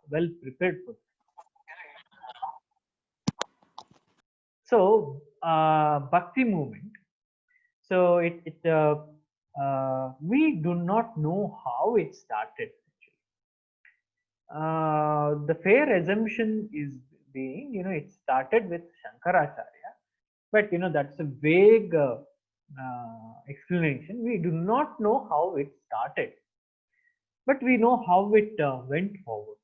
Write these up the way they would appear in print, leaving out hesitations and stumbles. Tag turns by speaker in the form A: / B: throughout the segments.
A: well prepared for. So Bhakti movement. So we do not know how it started. The fair assumption is being, it started with Shankaracharya, but that's a vague explanation. We do not know how it started, but we know how it went forward.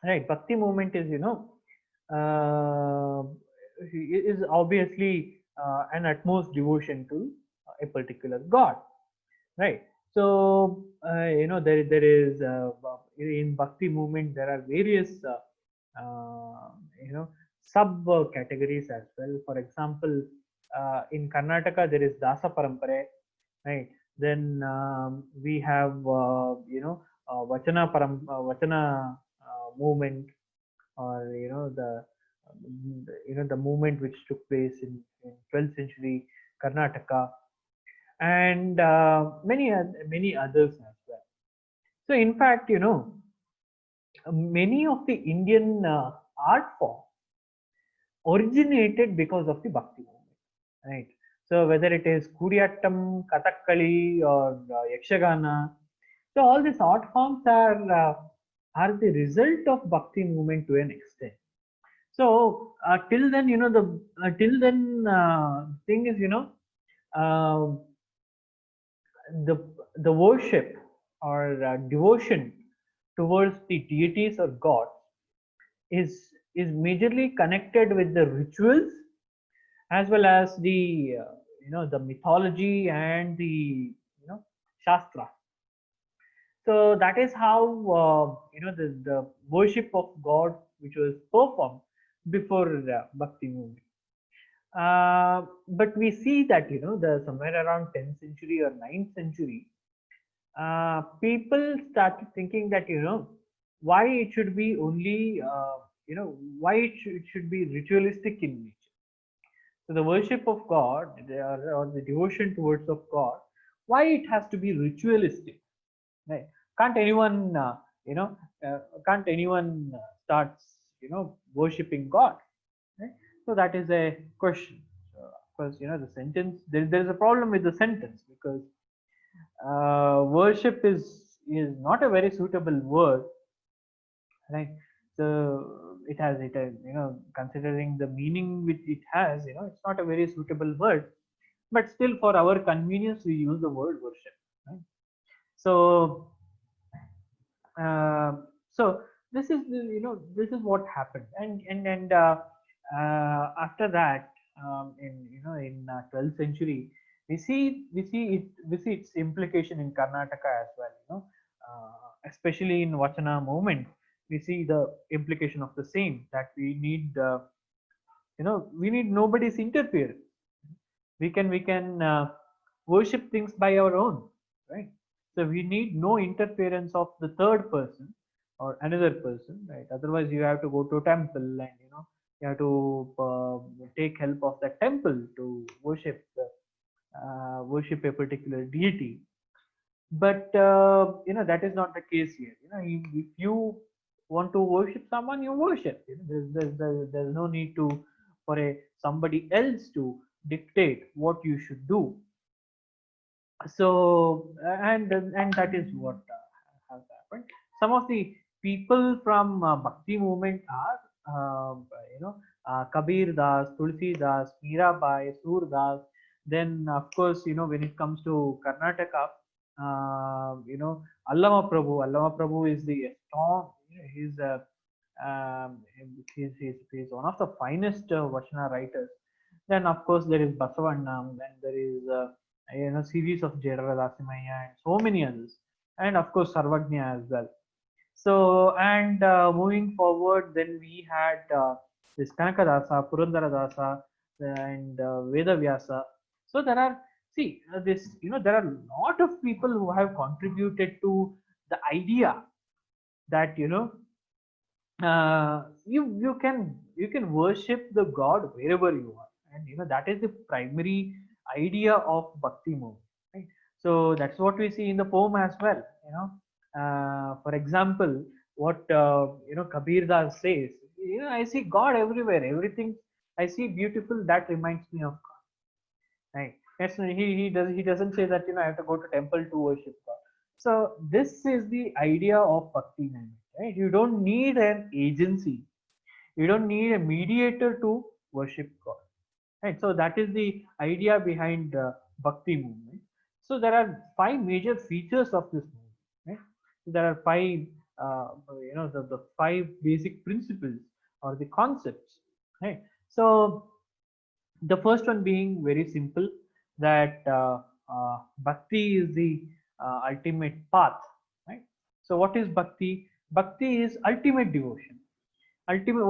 A: Right? Bhakti movement is, uh, is obviously an utmost devotion to a particular god, right? So there is in Bhakti movement there are various sub categories as well. For example, in Karnataka there is Dasa Parampare, right? Then we have Vachana movement, or the movement which took place in 12th century Karnataka, and many others as well. So in fact, many of the Indian art forms originated because of the Bhakti movement, right? So whether it is Kudiyattam, Kathakali, or Yakshagana, so all these art forms are the result of Bhakti movement to an extent. So till then, thing is, uh, the worship or devotion towards the deities or gods is majorly connected with the rituals, as well as the the mythology and the shastra. So that is how the worship of god which was performed before Bhakti movement. But we see that the somewhere around 10th century or 9th century, people started thinking that why it should be only why it should be ritualistic in nature. So the worship of God, or the devotion towards of God, why it has to be ritualistic, right? Can't anyone can't anyone starts worshipping God, right? So that is a question. So of course, the sentence, there is a problem with the sentence, because worship is not a very suitable word, right? So considering the meaning which it has, it's not a very suitable word, but still for our convenience we use the word worship, right? So uh, so this is this is what happened, and after that, in 12th century, we see its implication in Karnataka as well. Especially in Vachana movement, we see the implication of the same, that we need nobody's interference. We can worship things by our own, right? So we need no interference of the third person or another person, right? Otherwise you have to go to a temple, and you have to take help of that temple to worship a particular deity. But that is not the case here. If you want to worship someone, you worship. There's no need to for a somebody else to dictate what you should do. So and that is what has happened. Some of the people from Bhakti movement are Kabir Das, Tulsi Das, Mirabai, Sur Das. Then of course, when it comes to Karnataka, Allama Prabhu is the strong. He's he's one of the finest Vachana writers. Then of course there is Basavanna. Then there is series of Jedara Dasimaya and so many others, and of course Sarvagnya as well. So and moving forward, then we had this Kanakadasa, Purandaradasa, and Veda Vyasa. So there are there are a lot of people who have contributed to the idea that you can worship the god wherever you are, and that is the primary idea of Bhakti movement, right? So that's what we see in the poem as well. For example, what Kabir Das says. I see God everywhere. Everything I see beautiful, that reminds me of God. Right? Yes, he doesn't say that I have to go to temple to worship God. So this is the idea of bhakti language. Right? You don't need an agency. You don't need a mediator to worship God. Right? So that is the idea behind bhakti movement. So there are five major features of this movement. Right? So there are five, the five basic principles or the concepts. Right? So the first one being very simple, that bhakti is the ultimate path. Right? So what is bhakti? Bhakti is ultimate devotion. Ultimate,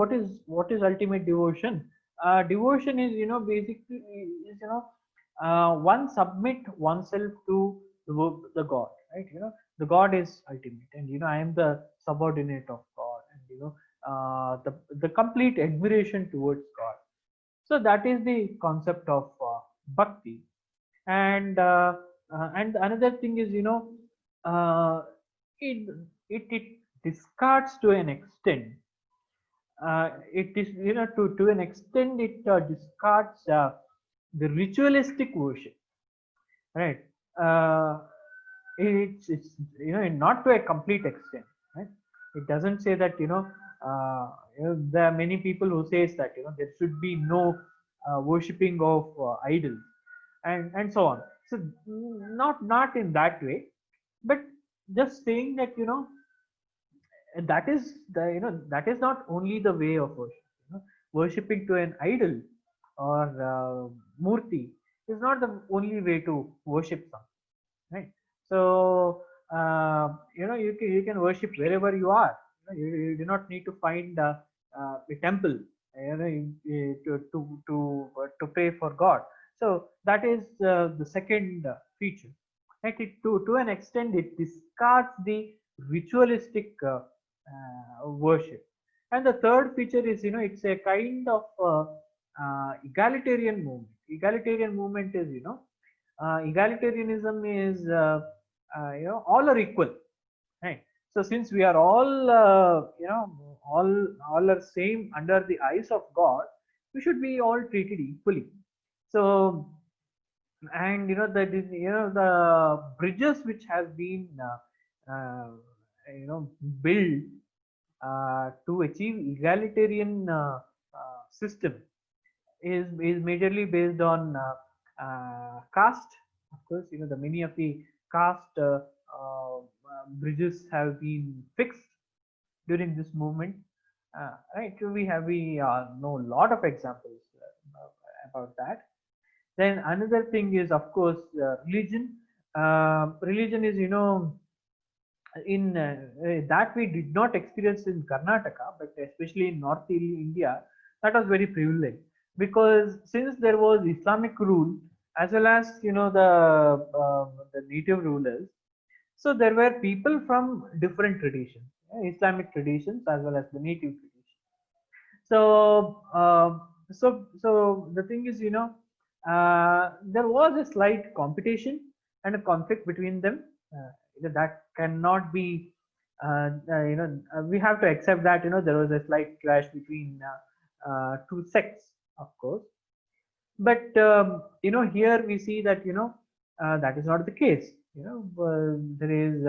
A: what is ultimate devotion? Devotion is basically is one submit oneself to the God, right? The God is ultimate, and I am the subordinate of God, and the complete admiration towards God. So that is the concept of bhakti. And another thing is uh, it, it discards to an extent, it is to an extent it discards the ritualistic worship, right? uh, it's not to a complete extent, right? It doesn't say that there are many people who says that there should be no worshipping of idols and so on. So not in that way, but just saying that that is the that is not only the way of worship. Worshipping to an idol or murti is not the only way to worship something, right? So you can worship wherever you are. You do not need to find a temple to pray for God. So that is the second feature. Like to an extent, it discards the ritualistic worship. And the third feature is it's a kind of egalitarian movement. Egalitarian movement is egalitarianism is all are equal, right? So since we are all all are same under the eyes of God, we should be all treated equally. So, and the bridges which has been built to achieve egalitarian system is majorly based on caste. Of course, the many of the caste bridges have been fixed during this movement. Right? We know a lot of examples about that. Then another thing is, of course, religion. Religion is in that we did not experience in Karnataka, but especially in North India, that was very prevalent, because since there was Islamic rule as well as the native rulers, so there were people from different traditions, Islamic traditions as well as the native traditions. So the thing is, there was a slight competition and a conflict between them. That cannot be. We have to accept that there was a slight clash between two sects, of course. But here we see that that is not the case. There is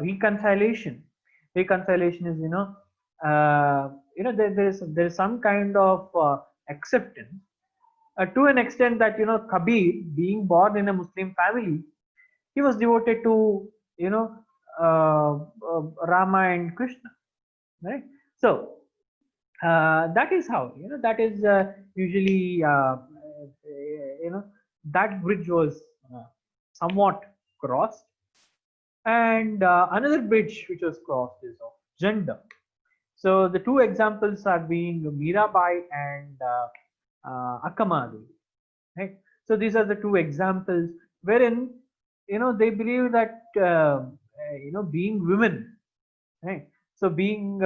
A: reconciliation. Reconciliation is there is some kind of acceptance to an extent that Kabir, being born in a Muslim family, he was devoted to you know Rama and Krishna, right? So that is how that is usually that bridge was somewhat crossed. And another bridge which was crossed is of gender. So the two examples are being Mirabai and Akamadu, right? So these are the two examples wherein they believe that being women, right? So being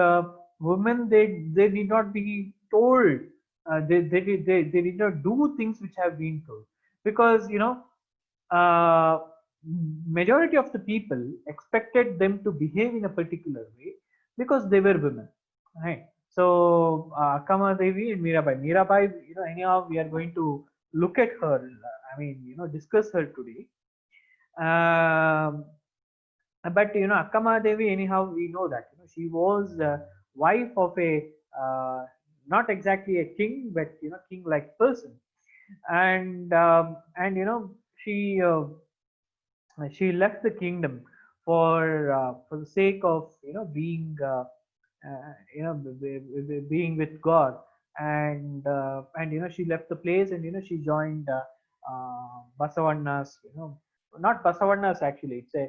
A: women, they need not be told, they need not do things which have been told, because uh, majority of the people expected them to behave in a particular way, because they were women, right? So Akkama Devi and Mirabai. Mirabai, anyhow, we are going to look at her. I mean, discuss her today. Um, but Akkama Devi, anyhow, we know that she was wife of a not exactly a king, but king like person, and she left the kingdom for the sake of being being with God, and she left the place, and she joined Basavanna's, not Basavanna's, actually it's a,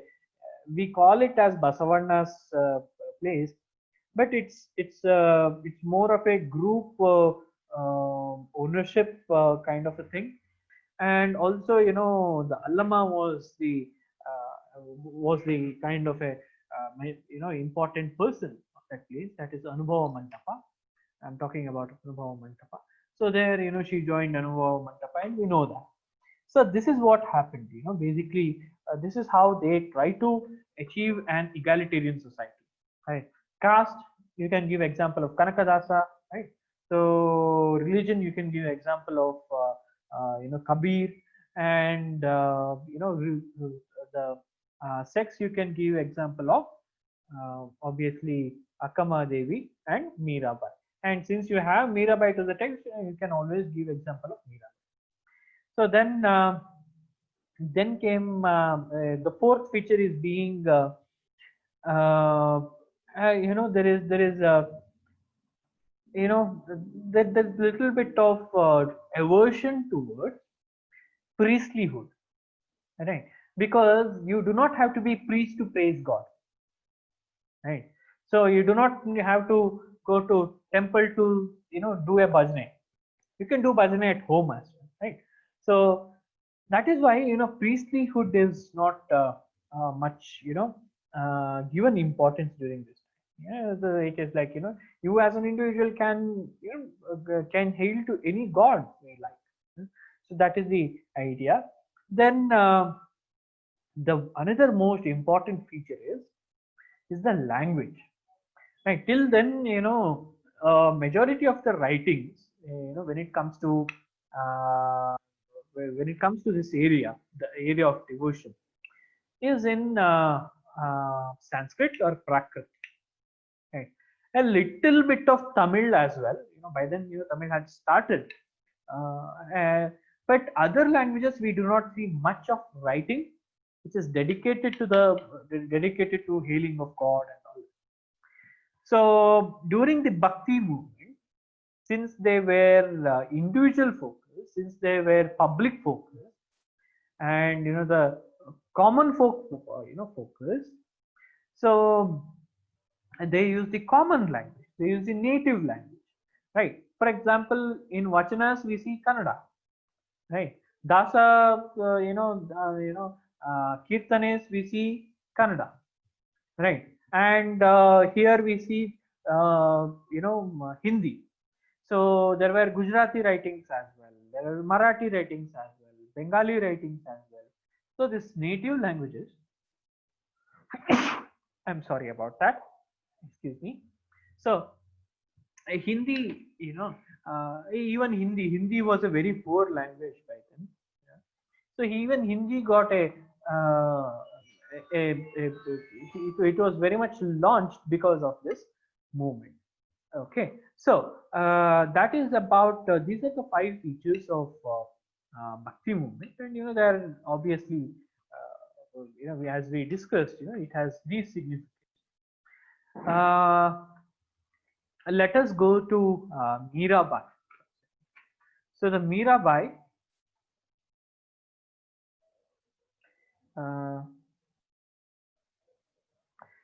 A: we call it as Basavanna's place, but it's more of a group ownership kind of a thing. And also the Allama was the kind of a important person of that place, that is Anubhava Mantapa. I'm talking about Anubhava Mantapa. So there she joined Anubhava Mantapa, and we know that. So this is what happened, basically this is how they try to achieve an egalitarian society, right? Caste, you can give example of Kanakadasa, right? So religion, you can give example of Kabir, and the sex, you can give example of obviously Akkama Devi and Mirabai. And since you have Mirabai to the text, you can always give example of Mirabai. So then came the fourth feature is being uh, there is there's little bit of aversion towards priestlyhood, right? Because you do not have to be priest to praise God, right? So you do not have to go to temple to do a bhajane. You can do bhajane at home as well, right? So that is why priestlyhood is not much given importance during this time. Yeah, so it is like you as an individual can hail to any god you like. So that is the idea. Then the another most important feature is the language, right? Till then majority of the writings when it comes to uh, this area, the area of devotion, is in Sanskrit or Prakrit, right? A little bit of Tamil as well. By then Tamil had started, uh, uh, but other languages we do not see much of writing which is dedicated to healing of God and all. So during the Bhakti movement, since they were individual focus, since they were public focus, and the common folk focus, so they use the common language, they use the native language, right? For example, in Vachanas we see Kannada, right? Dasa, Kirtanes we see Kannada, right? And here we see Hindi. So there were Gujarati writings as well, there were Marathi writings as well, Bengali writings as well. So this native languages, I'm sorry about that, excuse me. So Hindi, even Hindi was a very poor language by then. Yeah. So even Hindi got it was very much launched because of this movement. Okay, so that is about these are the 5 features of Bhakti movement, and they are obviously as we discussed, it has these significance. Let us go to Mirabai. So the Mirabai,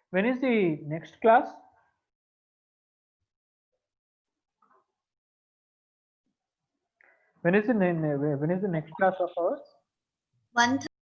A: when is the next class? When is the next class of ours?
B: 1:30.